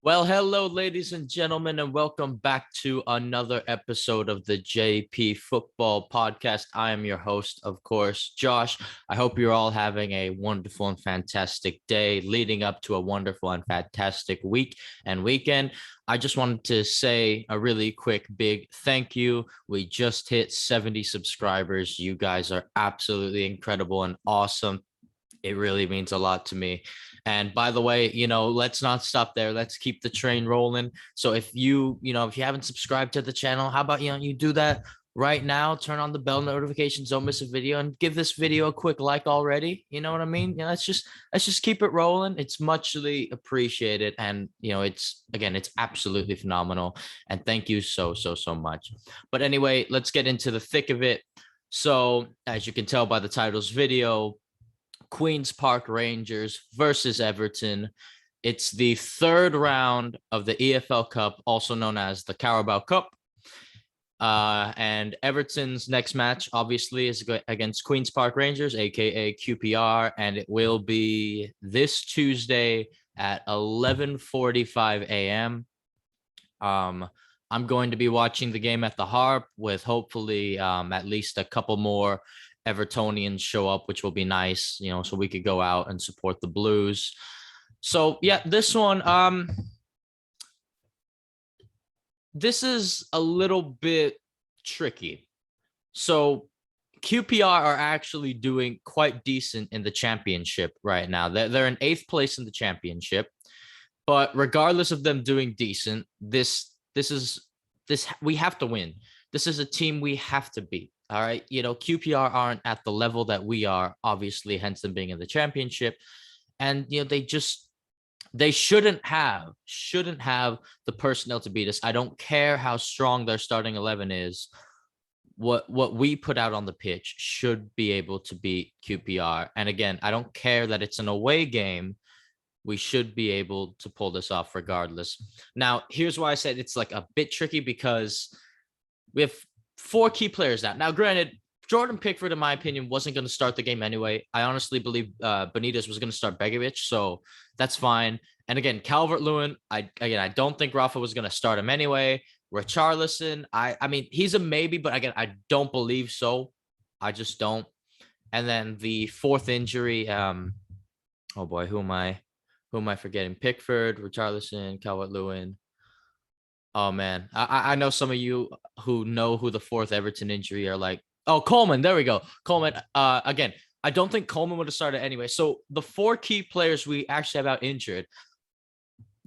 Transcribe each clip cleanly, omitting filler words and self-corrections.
Well, hello, ladies and gentlemen, and welcome back to another episode of the JP Football Podcast. I am your host, of course, Josh. I hope you're all having a wonderful and fantastic day leading up to a wonderful and fantastic week and weekend. I just wanted to say a really quick, big thank you. We just hit 70 subscribers. You guys are absolutely incredible and awesome. It really means a lot to me. And by the way, let's not stop there. Let's keep the train rolling. So if if you haven't subscribed to the channel, how about, you do that right now, turn on the bell notifications, don't miss a video, and give this video a quick like already. You know what I mean? Let's just keep it rolling. It's muchly appreciated. And, it's absolutely phenomenal. And thank you so much. But anyway, let's get into the thick of it. So as you can tell by the title's video, Queen's Park Rangers versus Everton. It's the third round of the EFL Cup, also known as the Carabao Cup. And Everton's next match, obviously, is against Queen's Park Rangers, aka QPR, and it will be this Tuesday at 11:45 a.m. I'm going to be watching the game at the Harp with hopefully at least a couple more Evertonians show up, which will be nice, so we could go out and support the Blues. So yeah, this one, this is a little bit tricky. So QPR are actually doing quite decent in the championship right now. They're in 8th place in the championship, but regardless of them doing decent, this we have to win. This is a team we have to beat. All right. QPR aren't at the level that we are, obviously, hence them being in the championship. And, they shouldn't have the personnel to beat us. I don't care how strong their starting 11 is. What we put out on the pitch should be able to beat QPR. And again, I don't care that it's an away game. We should be able to pull this off regardless. Now, here's why I said it's like a bit tricky, because we have 4 key players out. Now, granted, Jordan Pickford, in my opinion, wasn't going to start the game anyway. I honestly believe Benitez was going to start Begovic, so that's fine. And again, Calvert-Lewin, I don't think Rafa was going to start him anyway. Richarlison, I mean, he's a maybe, but again, I don't believe so. I just don't. And then the 4th injury, oh boy, who am I forgetting? Pickford, Richarlison, Calvert-Lewin. Oh man, I know some of you who know who the 4th Everton injury are like. Oh, Coleman, there we go. Coleman. Again, I don't think Coleman would have started anyway. So the 4 key players we actually have out injured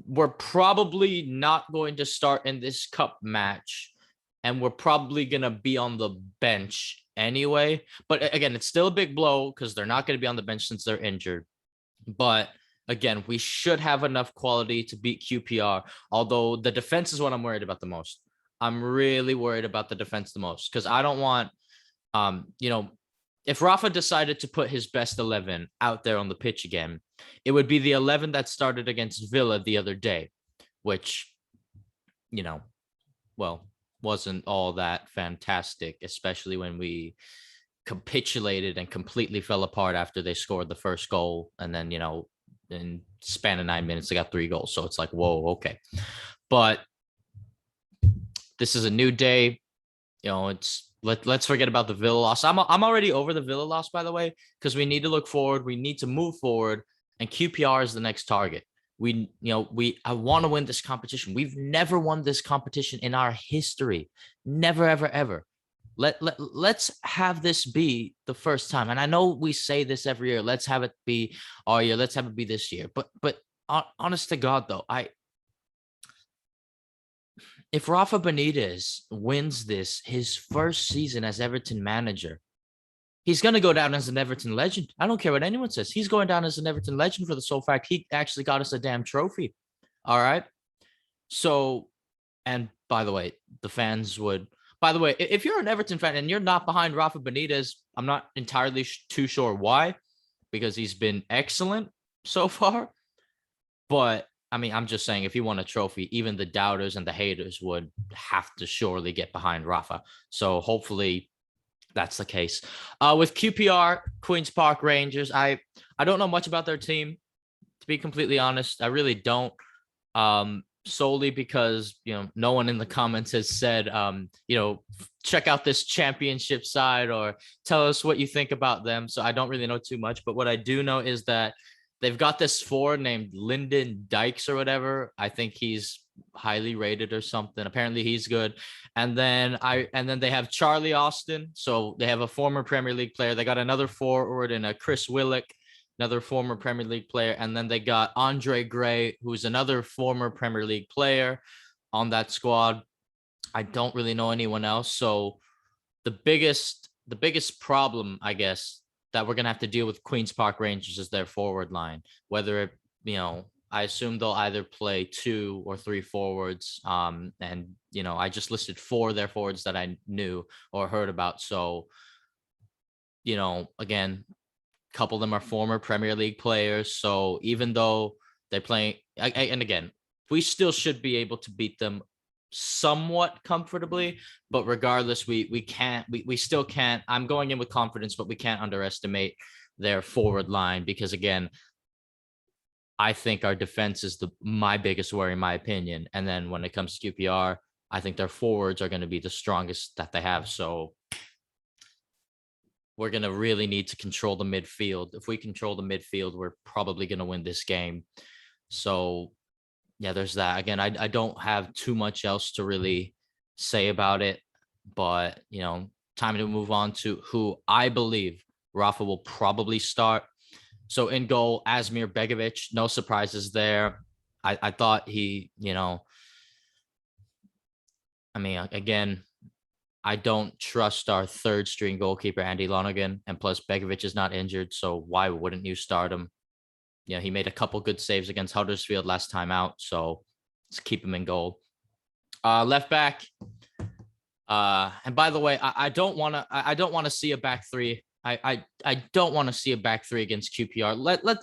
were probably not going to start in this cup match, and we're probably gonna be on the bench anyway. But again, it's still a big blow because they're not going to be on the bench since they're injured. But again, we should have enough quality to beat QPR, although the defense is what I'm worried about the most. I'm really worried about the defense the most, because I don't want, if Rafa decided to put his best 11 out there on the pitch again, it would be the 11 that started against Villa the other day, which, wasn't all that fantastic, especially when we capitulated and completely fell apart after they scored the first goal. And then, in span of 9 minutes, they got 3 goals. So it's like, whoa, okay. But this is a new day. Let's forget about the Villa loss. I'm already over the Villa loss, by the way, because we need to look forward. We need to move forward, and QPR is the next target. I want to win this competition. We've never won this competition in our history. Never, ever, ever. Let's have this be the first time. And I know we say this every year. Let's have it be our year. Let's have it be this year. But honest to God, though, if Rafa Benitez wins this, his first season as Everton manager, he's going to go down as an Everton legend. I don't care what anyone says. He's going down as an Everton legend for the sole fact he actually got us a damn trophy. All right. So, and by the way, if you're an Everton fan and you're not behind Rafa Benitez, I'm not entirely too sure why, because he's been excellent so far. But I mean, I'm just saying, if he won a trophy, even the doubters and the haters would have to surely get behind Rafa. So hopefully that's the case. With QPR, Queen's Park Rangers, I don't know much about their team, to be completely honest. I really don't. Solely because, no one in the comments has said, check out this championship side or tell us what you think about them. So I don't really know too much, but what I do know is that they've got this forward named Lyndon Dykes or whatever. I think he's highly rated or something. Apparently he's good. And then they have Charlie Austin. So they have a former Premier League player. They got another forward in a Chris Willock, another former Premier League player. And then they got Andre Gray, who's another former Premier League player on that squad. I don't really know anyone else. So the biggest problem, I guess, that we're gonna have to deal with Queens Park Rangers is their forward line. Whether it, I assume they'll either play 2 or 3 forwards. And I just listed 4 of their forwards that I knew or heard about. So, again, a couple of them are former Premier League players. So even though they're playing, and again, we still should be able to beat them somewhat comfortably, but regardless, we still can't. I'm going in with confidence, but we can't underestimate their forward line because, again, I think our defense is my biggest worry, in my opinion. And then when it comes to QPR, I think their forwards are going to be the strongest that they have. So we're going to really need to control the midfield. If we control the midfield, we're probably going to win this game. So yeah, there's that. Again, I don't have too much else to really say about it, but time to move on to who I believe Rafa will probably start. So in goal, Asmir Begovic, no surprises there. I thought he, again, I don't trust our third string goalkeeper, Andy Lonergan, and plus Begovic is not injured. So why wouldn't you start him? He made a couple good saves against Huddersfield last time out. So let's keep him in goal. Left back. And by the way, I don't want to see a back three. I don't want to see a back three against QPR.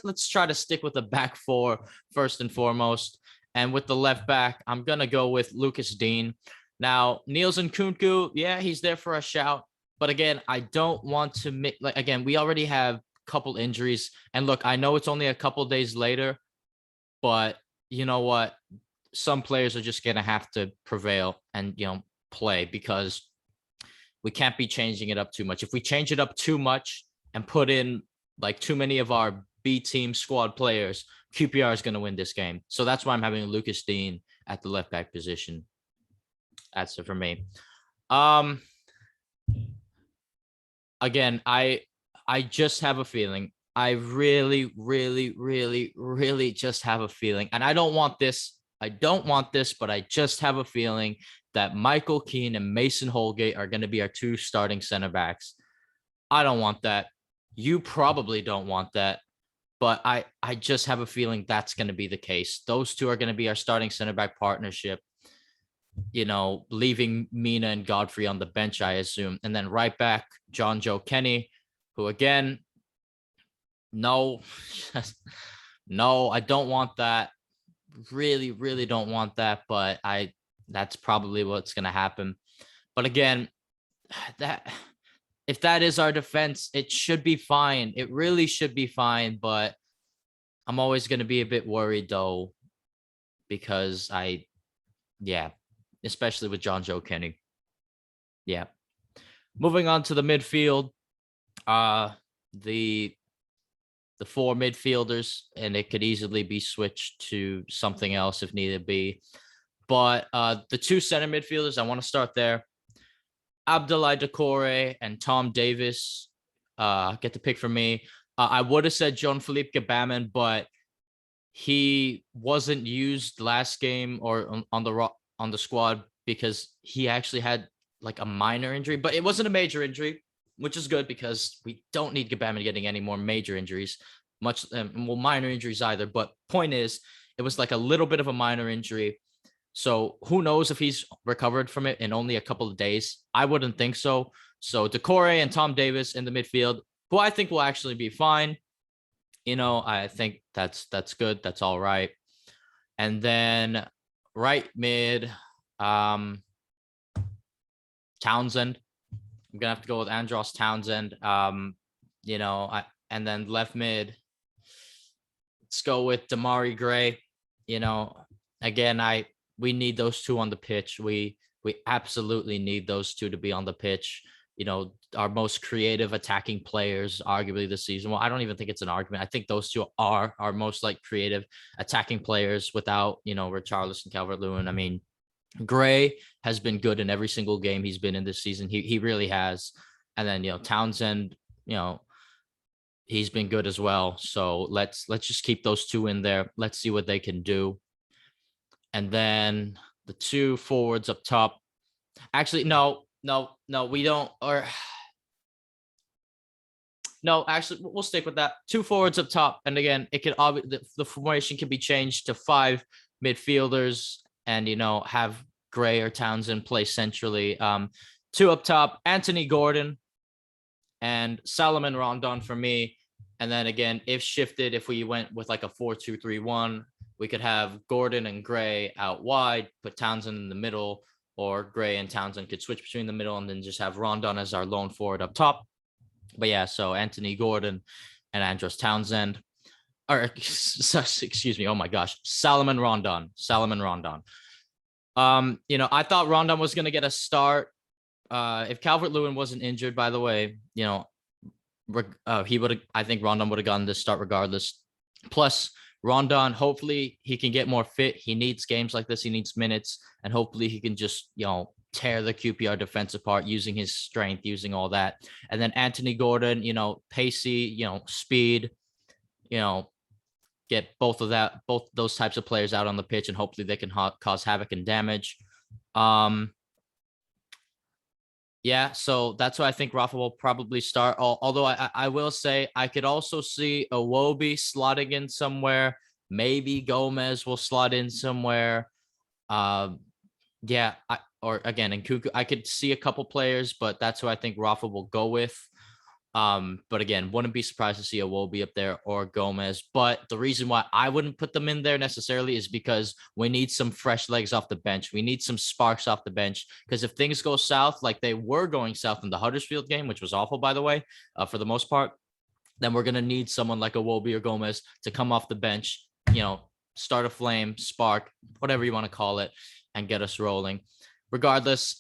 Let's try to stick with the back four first and foremost. And with the left back, I'm gonna go with Lucas Dean. Now, Niels Nkunku, yeah, he's there for a shout. But again, I don't want to make again, we already have a couple injuries. And look, I know it's only a couple days later, but you know what? Some players are just gonna have to prevail and play because we can't be changing it up too much. If we change it up too much and put in too many of our B team squad players, QPR is going to win this game. So that's why I'm having Lucas Dean at the left back position. That's it for me. Again, I just have a feeling. I really, really, really, really just have a feeling. And I don't want this, but I just have a feeling that Michael Keane and Mason Holgate are going to be our 2 starting center backs. I don't want that. You probably don't want that. But I just have a feeling that's going to be the case. Those 2 are going to be our starting center back partnership, leaving Mina and Godfrey on the bench, I assume. And then right back, John Joe Kenny, who again, no, I don't want that. Really, really don't want that. But that's probably what's going to happen. But again, if that is our defense, it should be fine. It really should be fine. But I'm always going to be a bit worried, though, because especially with John Joe Kenny. Yeah. Moving on to the midfield, the 4 midfielders, and it could easily be switched to something else if needed be. But the 2 center midfielders, I want to start there. Abdoulaye Doucouré and Tom Davis get the pick for me. I would have said Jean-Philippe Gbamin, but he wasn't used last game or on the squad because he actually had a minor injury, but it wasn't a major injury, which is good because we don't need Gbamin getting any more major injuries, minor injuries either. But point is, it was a little bit of a minor injury. So who knows if he's recovered from it in only a couple of days? I wouldn't think so. So Doucouré and Tom Davis in the midfield, who I think will actually be fine. I think that's good. That's all right. And then right mid, Townsend. I'm gonna have to go with Andros Townsend. And then left mid, let's go with Damari Gray. again, we need those two on the pitch. We absolutely need those two to be on the pitch. Our most creative attacking players, arguably this season. Well, I don't even think it's an argument. I think those two are our most like creative attacking players without, Richarlison, Calvert-Lewin. I mean, Gray has been good in every single game he's been in this season. He really has. And then, Townsend, he's been good as well. So let's just keep those two in there. Let's see what they can do. And then the two forwards up top. Actually, no, we don't. Or no, actually, we'll stick with that. Two forwards up top, and again, it could the formation can be changed to 5 midfielders, and have Gray or Townsend play centrally. Two up top, Anthony Gordon and Salomon Rondon for me. And then again, if we went with like a 4-2-3-1, we could have Gordon and Gray out wide, put Townsend in the middle, or Gray and Townsend could switch between the middle and then just have Rondon as our lone forward up top. But yeah, so Anthony Gordon and Andros Townsend. Or excuse me, oh my gosh, Salomon Rondon. I thought Rondon was gonna get a start. If Calvert-Lewin wasn't injured, by the way, I think Rondon would have gotten this start regardless. Plus, Rondon, hopefully he can get more fit. He needs games like this. He needs minutes, and hopefully he can just, tear the QPR defense apart using his strength, using all that. And then Anthony Gordon, pacey, speed, get both those types of players out on the pitch, and hopefully they can cause havoc and damage. Yeah, so that's why I think Rafa will probably start. Although I will say I could also see Iwobi slotting in somewhere. Maybe Gomez will slot in somewhere. Yeah, or again, in Kuku, I could see a couple players, but that's who I think Rafa will go with. But again, wouldn't be surprised to see Iwobi up there or Gomez. But the reason why I wouldn't put them in there necessarily is because we need some fresh legs off the bench. We need some sparks off the bench, because if things go south like they were going south in the Huddersfield game, which was awful, by the way, for the most part, then we're going to need someone like Iwobi or Gomez to come off the bench, start a flame, spark, whatever you want to call it, and get us rolling. Regardless,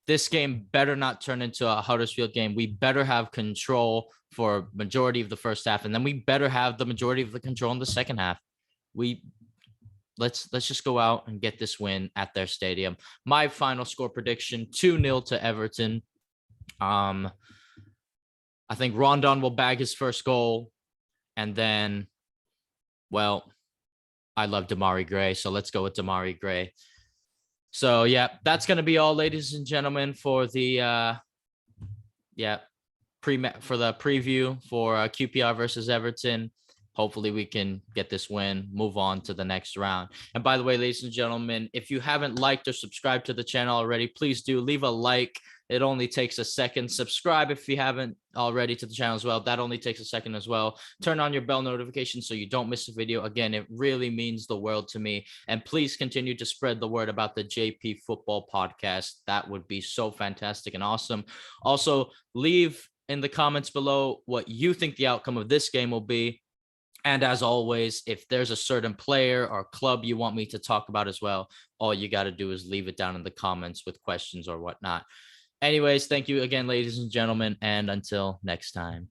this game better not turn into a Huddersfield game. We better have control for majority of the first half, and then we better have the majority of the control in the second half. Let's just go out and get this win at their stadium. My final score prediction: 2-0 to Everton. I think Rondon will bag his first goal, and then, well, I love Demarai Gray, so let's go with Demarai Gray. So yeah, that's gonna be all, ladies and gentlemen, for the preview for QPR versus Everton. Hopefully we can get this win, move on to the next round. And by the way, ladies and gentlemen, if you haven't liked or subscribed to the channel already, please do leave a like. It only takes a second. Subscribe if you haven't already to the channel as well. That only takes a second as well. Turn on your bell notification so you don't miss a video. Again, it really means the world to me. And please continue to spread the word about the JP Football Podcast. That would be so fantastic and awesome. Also, leave in the comments below what you think the outcome of this game will be. And as always, if there's a certain player or club you want me to talk about as well, all you got to do is leave it down in the comments with questions or whatnot. Anyways, thank you again, ladies and gentlemen, and until next time.